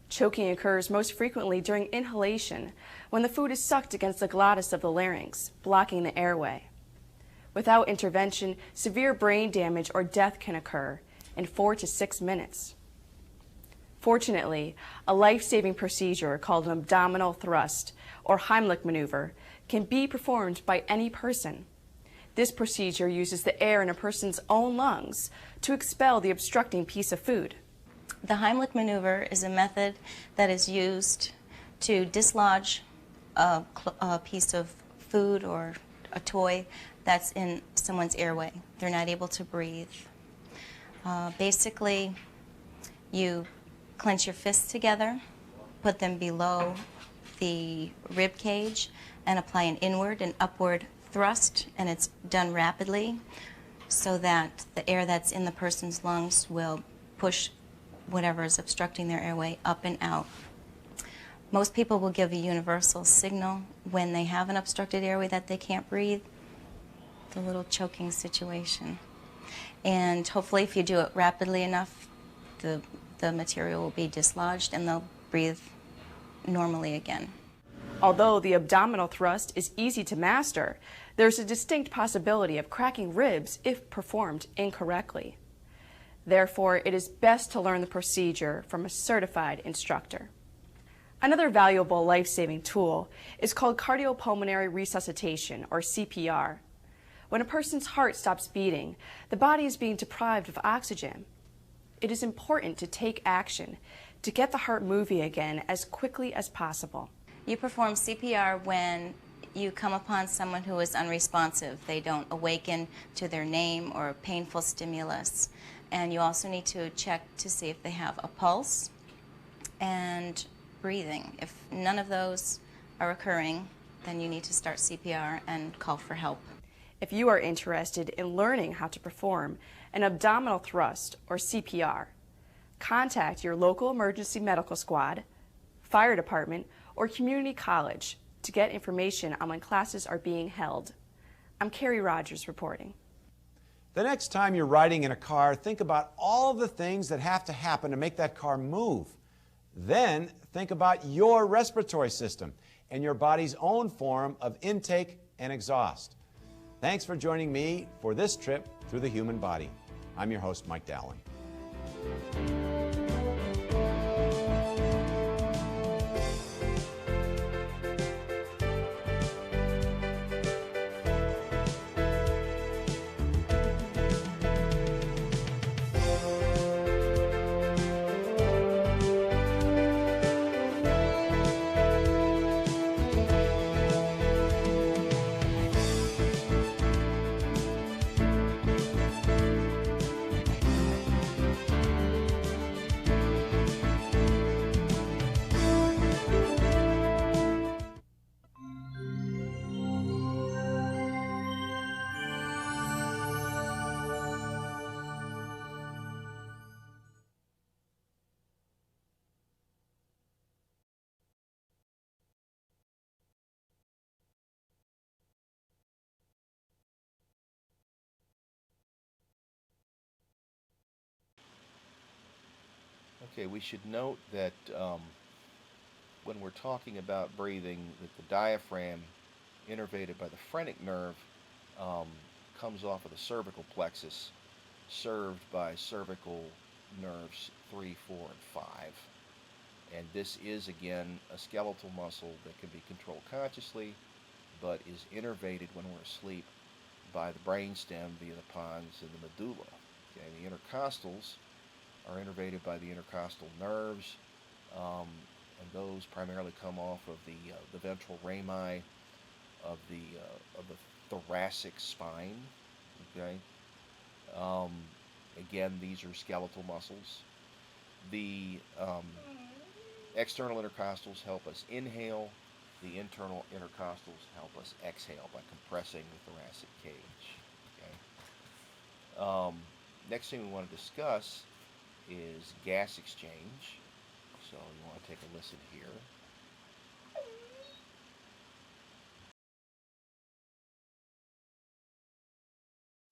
Choking occurs most frequently during inhalation, when the food is sucked against the glottis of the larynx, blocking the airway. Without intervention, severe brain damage or death can occur in 4 to 6 minutes. Fortunately, a life-saving procedure called an abdominal thrust, or Heimlich maneuver, can be performed by any person. This procedure uses the air in a person's own lungs to expel the obstructing piece of food. The Heimlich maneuver is a method that is used to dislodge a piece of food or a toy that's in someone's airway. They're not able to breathe. Basically, you clench your fists together, put them below the rib cage, and apply an inward and upward thrust, and it's done rapidly so that the air that's in the person's lungs will push whatever is obstructing their airway up and out. Most people will give a universal signal when they have an obstructed airway that they can't breathe, the little choking situation. And hopefully if you do it rapidly enough, the material will be dislodged and they'll breathe normally again. Although the abdominal thrust is easy to master, there's a distinct possibility of cracking ribs if performed incorrectly. Therefore, it is best to learn the procedure from a certified instructor. Another valuable life-saving tool is called cardiopulmonary resuscitation, or CPR. When a person's heart stops beating, the body is being deprived of oxygen. It is important to take action to get the heart moving again as quickly as possible. You perform CPR when you come upon someone who is unresponsive. They don't awaken to their name or a painful stimulus. And you also need to check to see if they have a pulse and breathing. If none of those are occurring, then you need to start CPR and call for help. If you are interested in learning how to perform an abdominal thrust, or CPR, contact your local emergency medical squad, fire department, or community college to get information on when classes are being held. I'm Carrie Rogers reporting. The next time you're riding in a car, think about all of the things that have to happen to make that car move. Then think about your respiratory system and your body's own form of intake and exhaust. Thanks for joining me for this trip through the human body. I'm your host, Mike Dowling. Okay, we should note that when we're talking about breathing, that the diaphragm, innervated by the phrenic nerve, comes off of the cervical plexus, served by cervical nerves 3, 4, and 5. And this is, again, a skeletal muscle that can be controlled consciously, but is innervated when we're asleep by the brainstem via the pons and the medulla. Okay, the intercostals are innervated by the intercostal nerves, and those primarily come off of the ventral rami of the thoracic spine. Okay, again, these are skeletal muscles. The external intercostals help us inhale. The internal intercostals help us exhale by compressing the thoracic cage. Okay. Next thing we want to discuss is gas exchange. So you want to take a listen here.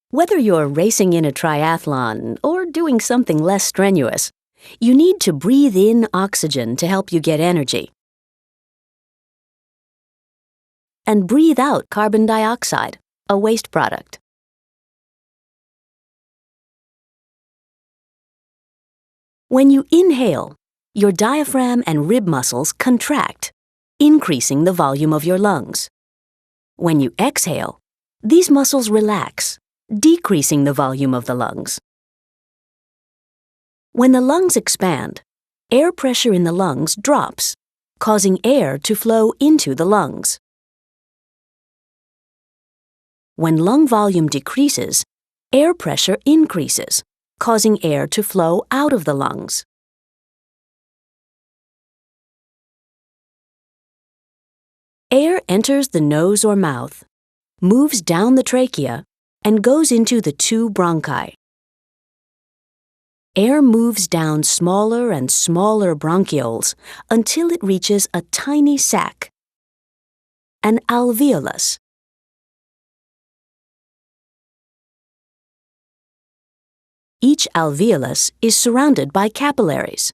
Whether you're racing in a triathlon or doing something less strenuous, you need to breathe in oxygen to help you get energy, and breathe out carbon dioxide, a waste product. When you inhale, your diaphragm and rib muscles contract, increasing the volume of your lungs. When you exhale, these muscles relax, decreasing the volume of the lungs. When the lungs expand, air pressure in the lungs drops, causing air to flow into the lungs. When lung volume decreases, air pressure increases, causing air to flow out of the lungs. Air enters the nose or mouth, moves down the trachea, and goes into the two bronchi. Air moves down smaller and smaller bronchioles until it reaches a tiny sac, an alveolus. Each alveolus is surrounded by capillaries.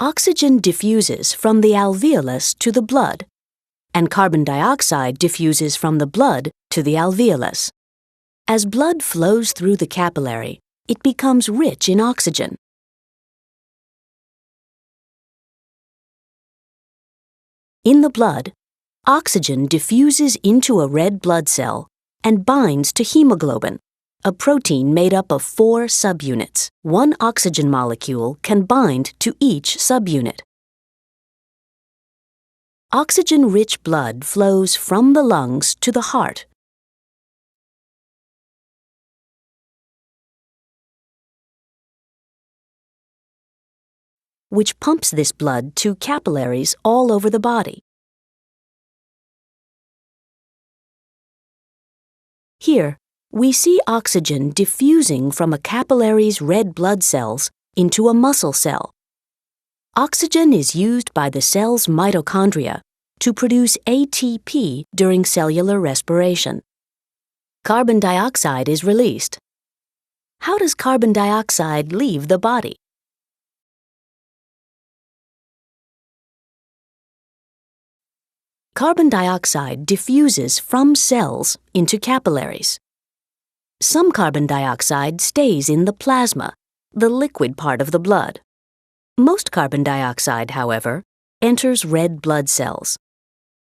Oxygen diffuses from the alveolus to the blood, and carbon dioxide diffuses from the blood to the alveolus. As blood flows through the capillary, it becomes rich in oxygen. In the blood, oxygen diffuses into a red blood cell and binds to hemoglobin, a protein made up of 4 subunits. One oxygen molecule can bind to each subunit. Oxygen-rich blood flows from the lungs to the heart. Which pumps this blood to capillaries all over the body. Here, we see oxygen diffusing from a capillary's red blood cells into a muscle cell. Oxygen is used by the cell's mitochondria to produce ATP during cellular respiration. Carbon dioxide is released. How does carbon dioxide leave the body? Carbon dioxide diffuses from cells into capillaries. Some carbon dioxide stays in the plasma, the liquid part of the blood. Most carbon dioxide, however, enters red blood cells.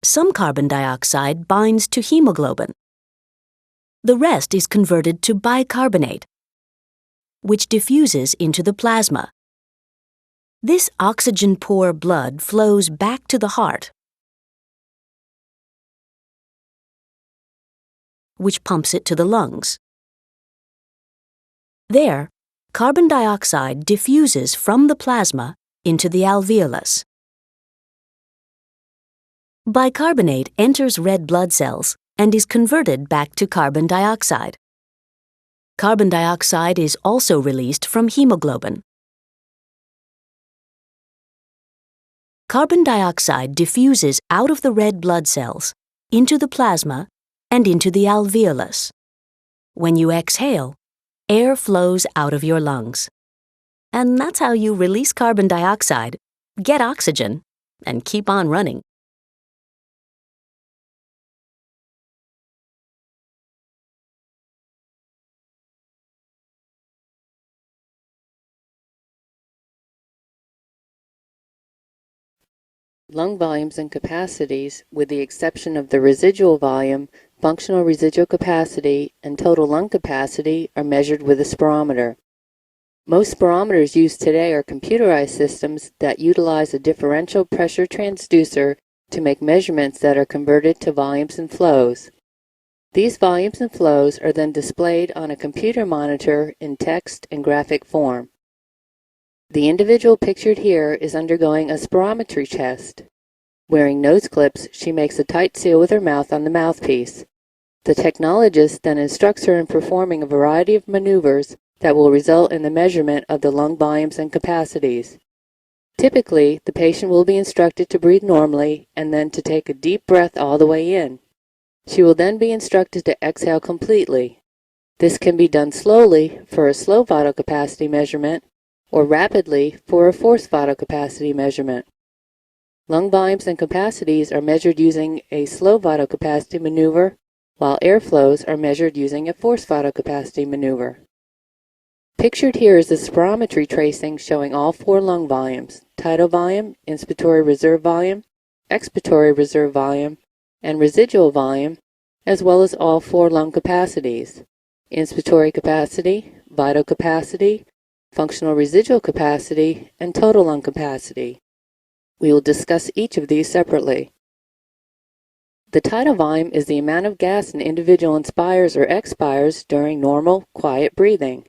Some carbon dioxide binds to hemoglobin. The rest is converted to bicarbonate, which diffuses into the plasma. This oxygen-poor blood flows back to the heart, which pumps it to the lungs. There, carbon dioxide diffuses from the plasma into the alveolus. Bicarbonate enters red blood cells and is converted back to carbon dioxide. Carbon dioxide is also released from hemoglobin. Carbon dioxide diffuses out of the red blood cells, into the plasma, and into the alveolus. When you exhale, air flows out of your lungs. And that's how you release carbon dioxide, get oxygen, and keep on running. Lung volumes and capacities, with the exception of the residual volume, functional residual capacity, and total lung capacity, are measured with a spirometer. Most spirometers used today are computerized systems that utilize a differential pressure transducer to make measurements that are converted to volumes and flows. These volumes and flows are then displayed on a computer monitor in text and graphic form. The individual pictured here is undergoing a spirometry test. Wearing nose clips, she makes a tight seal with her mouth on the mouthpiece. The technologist then instructs her in performing a variety of maneuvers that will result in the measurement of the lung volumes and capacities. Typically, the patient will be instructed to breathe normally and then to take a deep breath all the way in. She will then be instructed to exhale completely. This can be done slowly for a slow vital capacity measurement or rapidly for a forced vital capacity measurement. Lung volumes and capacities are measured using a slow vital capacity maneuver, while air flows are measured using a forced vital capacity maneuver. Pictured here is the spirometry tracing showing all 4 lung volumes: tidal volume, inspiratory reserve volume, expiratory reserve volume, and residual volume, as well as all 4 lung capacities: inspiratory capacity, vital capacity, functional residual capacity, and total lung capacity. We will discuss each of these separately. The tidal volume is the amount of gas an individual inspires or expires during normal, quiet breathing.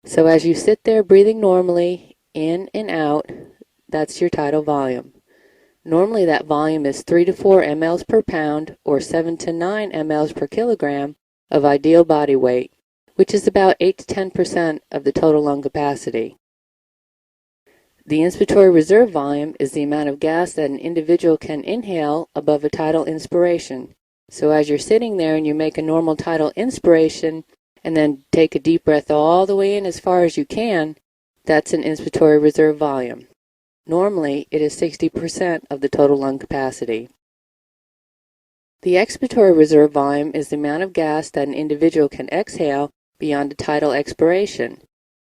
So as you sit there breathing normally, in and out, that's your tidal volume. Normally that volume is 3 to 4 mLs per pound or 7 to 9 mLs per kilogram of ideal body weight, which is about 8 to 10% of the total lung capacity. The inspiratory reserve volume is the amount of gas that an individual can inhale above a tidal inspiration. So as you're sitting there and you make a normal tidal inspiration and then take a deep breath all the way in as far as you can, that's an inspiratory reserve volume. Normally, it is 60% of the total lung capacity. The expiratory reserve volume is the amount of gas that an individual can exhale beyond a tidal expiration.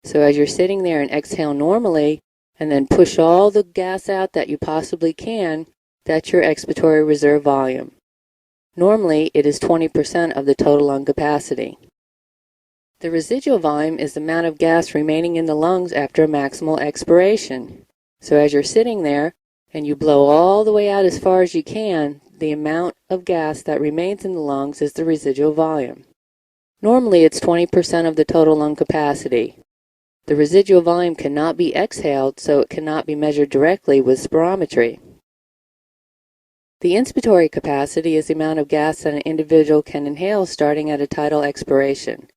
So as you're sitting there and exhale normally, and then push all the gas out that you possibly can, that's your expiratory reserve volume. Normally, it is 20% of the total lung capacity. The residual volume is the amount of gas remaining in the lungs after a maximal expiration. So as you're sitting there and you blow all the way out as far as you can, the amount of gas that remains in the lungs is the residual volume. Normally, it's 20% of the total lung capacity. The residual volume cannot be exhaled, so it cannot be measured directly with spirometry. The inspiratory capacity is the amount of gas that an individual can inhale starting at a tidal expiration.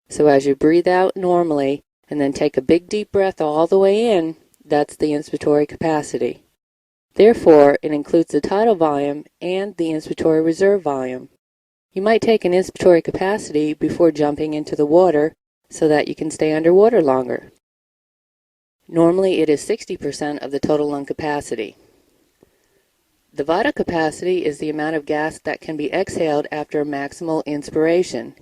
So as you breathe out normally and then take a big deep breath all the way in, that's the inspiratory capacity. Therefore, it includes the tidal volume and the inspiratory reserve volume. You might take an inspiratory capacity before jumping into the water so that you can stay underwater longer. Normally, it is 60% of the total lung capacity. The vital capacity is the amount of gas that can be exhaled after a maximal inspiration.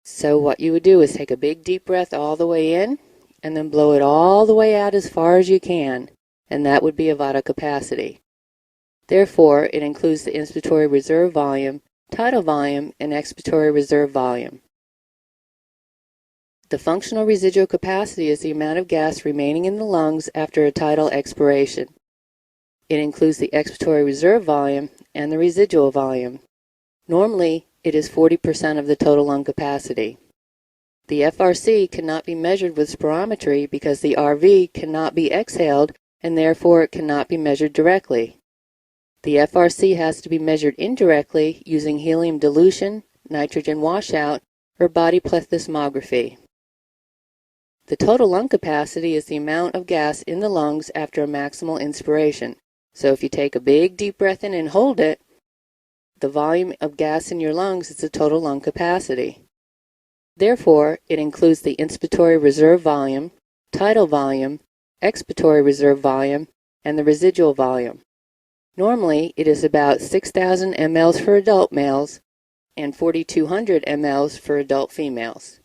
So what you would do is take a big deep breath all the way in and then blow it all the way out as far as you can, and that would be a vital capacity. Therefore, it includes the inspiratory reserve volume, tidal volume, and expiratory reserve volume. The functional residual capacity is the amount of gas remaining in the lungs after a tidal expiration. It includes the expiratory reserve volume and the residual volume. Normally, it is 40% of the total lung capacity. The FRC cannot be measured with spirometry because the RV cannot be exhaled and therefore it cannot be measured directly. The FRC has to be measured indirectly using helium dilution, nitrogen washout, or body plethysmography. The total lung capacity is the amount of gas in the lungs after a maximal inspiration. So if you take a big deep breath in and hold it, the volume of gas in your lungs is the total lung capacity. Therefore, it includes the inspiratory reserve volume, tidal volume, expiratory reserve volume, and the residual volume. Normally, it is about 6,000 mLs for adult males and 4,200 mLs for adult females.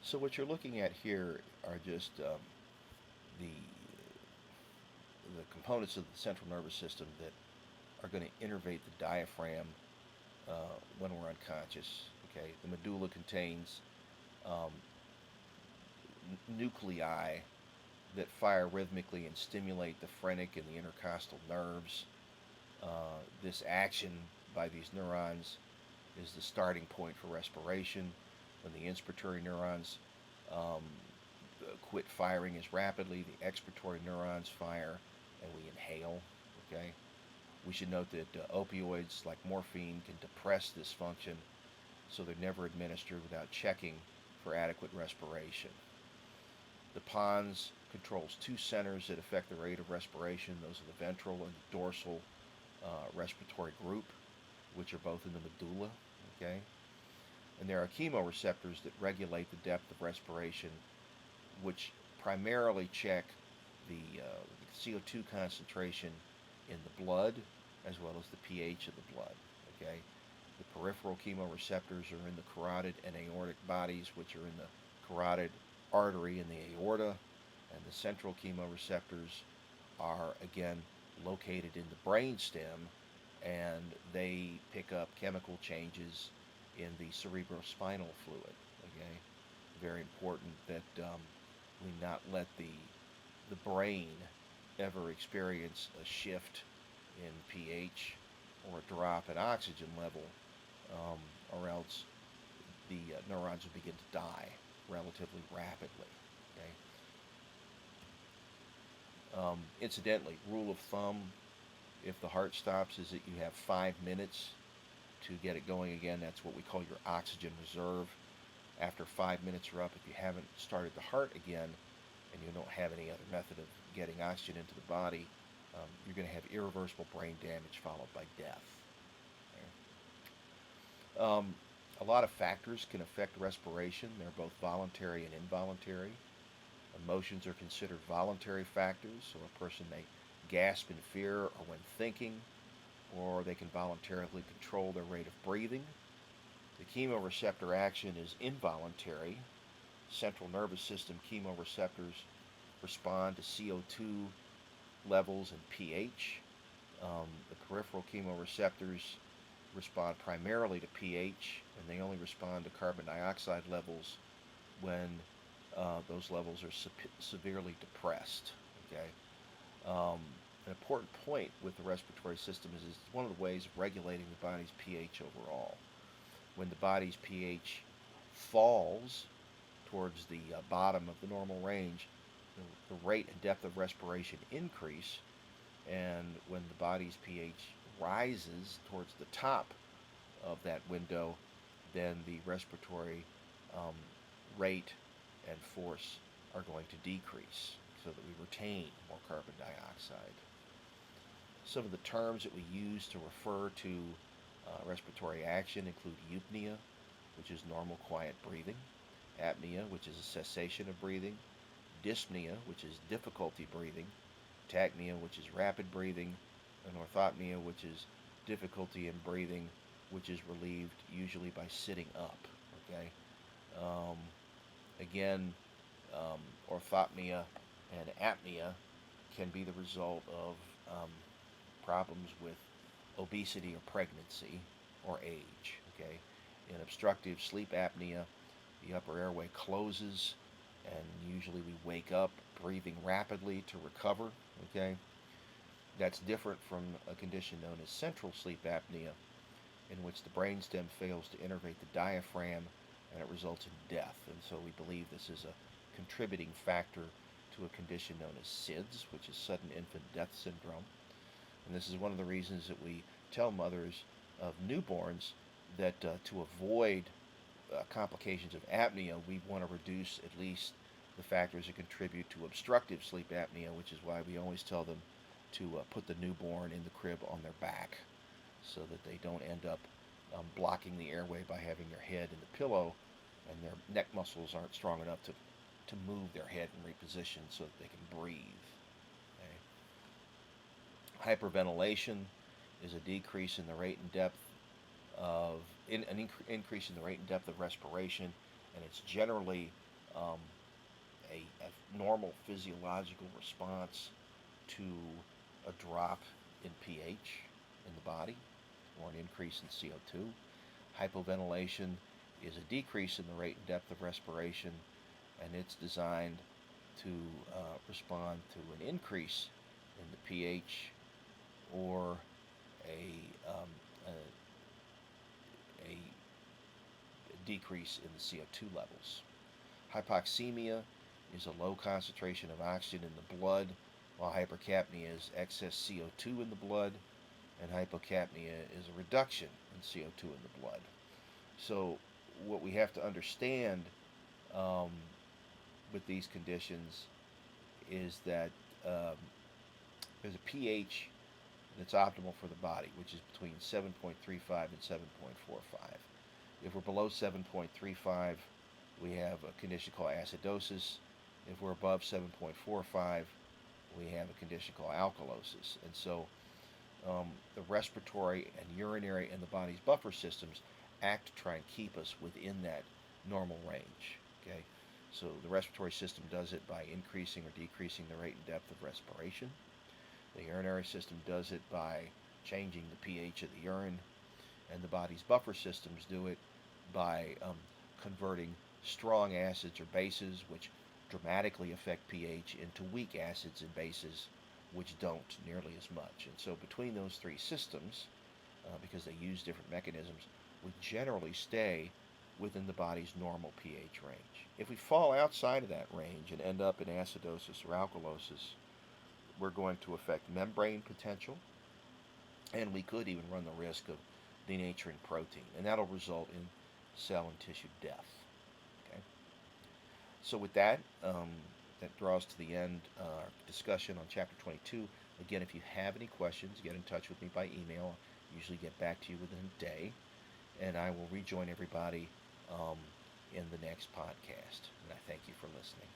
So what you're looking at here are just the components of the central nervous system that are going to innervate the diaphragm when we're unconscious. Okay, the medulla contains nuclei that fire rhythmically and stimulate the phrenic and the intercostal nerves. This action by these neurons is the starting point for respiration. When the inspiratory neurons quit firing as rapidly, the expiratory neurons fire and we inhale. Okay, we should note that opioids like morphine can depress this function, so they're never administered without checking for adequate respiration. The pons controls two centers that affect the rate of respiration. Those are the ventral and dorsal respiratory group, which are both in the medulla. Okay, and there are chemoreceptors that regulate the depth of respiration, which primarily check the CO2 concentration in the blood as well as the pH of the blood. Okay, the peripheral chemoreceptors are in the carotid and aortic bodies, which are in the carotid artery and the aorta, and the central chemoreceptors are again located in the brainstem, and they pick up chemical changes in the cerebrospinal fluid. Okay, very important that we not let the brain ever experience a shift in pH or a drop in oxygen level, or else the neurons will begin to die relatively rapidly. Okay. Incidentally, rule of thumb, if the heart stops, is that you have 5 minutes to get it going again. That's what we call your oxygen reserve. After 5 minutes are up, if you haven't started the heart again and you don't have any other method of getting oxygen into the body, you're going to have irreversible brain damage followed by death. Okay. A lot of factors can affect respiration. They're both voluntary and involuntary. Emotions are considered voluntary factors, so a person may gasp in fear or when thinking, or they can voluntarily control their rate of breathing. The chemoreceptor action is involuntary. Central nervous system chemoreceptors respond to CO2 levels and pH. The peripheral chemoreceptors respond primarily to pH, and they only respond to carbon dioxide levels when those levels are severely depressed. Okay. An important point with the respiratory system is it's one of the ways of regulating the body's pH overall. when the body's pH falls towards the bottom of the normal range, the rate and depth of respiration increase, and when the body's pH rises towards the top of that window, then the respiratory rate and force are going to decrease so that we retain more carbon dioxide. Some of the terms that we use to refer to respiratory action include eupnea, which is normal quiet breathing, apnea, which is a cessation of breathing, dyspnea, which is difficulty breathing, tachnea, which is rapid breathing, and orthopnea, which is difficulty in breathing, which is relieved usually by sitting up. Okay. Again, orthopnea and apnea can be the result of problems with obesity or pregnancy or age. Okay. In obstructive sleep apnea, the upper airway closes, and usually we wake up breathing rapidly to recover. Okay. That's different from a condition known as central sleep apnea, in which the brainstem fails to innervate the diaphragm and it results in death. And so we believe this is a contributing factor to a condition known as SIDS, which is sudden infant death syndrome. And this is one of the reasons that we tell mothers of newborns that to avoid complications of apnea, we want to reduce at least the factors that contribute to obstructive sleep apnea, which is why we always tell them to put the newborn in the crib on their back so that they don't end up blocking the airway by having their head in the pillow, and their neck muscles aren't strong enough to move their head and reposition so that they can breathe. Okay. Hyperventilation is a decrease in the rate and depth of increase in the rate and depth of respiration, and it's generally a normal physiological response to a drop in pH in the body or an increase in CO2. Hypoventilation is a decrease in the rate and depth of respiration, and it's designed to respond to an increase in the pH or a decrease in the CO2 levels. Hypoxemia is a low concentration of oxygen in the blood, while hypercapnia is excess CO2 in the blood, and hypocapnia is a reduction in CO2 in the blood. So what we have to understand with these conditions is that there's a pH that's optimal for the body, which is between 7.35 and 7.45. If we're below 7.35, we have a condition called acidosis. If we're above 7.45, we have a condition called alkalosis. And so the respiratory and urinary and the body's buffer systems act to try and keep us within that normal range. Okay, so the respiratory system does it by increasing or decreasing the rate and depth of respiration. The urinary system does it by changing the pH of the urine, and the body's buffer systems do it by converting strong acids or bases, which dramatically affect pH, into weak acids and bases, which don't nearly as much. And so between those three systems, because they use different mechanisms, we generally stay within the body's normal pH range. If we fall outside of that range and end up in acidosis or alkalosis, we're going to affect membrane potential, and we could even run the risk of denaturing protein, and that'll result in cell and tissue death. Okay. So with that, that draws to the end our discussion on Chapter 22. Again, if you have any questions, get in touch with me by email. I usually get back to you within a day, and I will rejoin everybody in the next podcast. And I thank you for listening.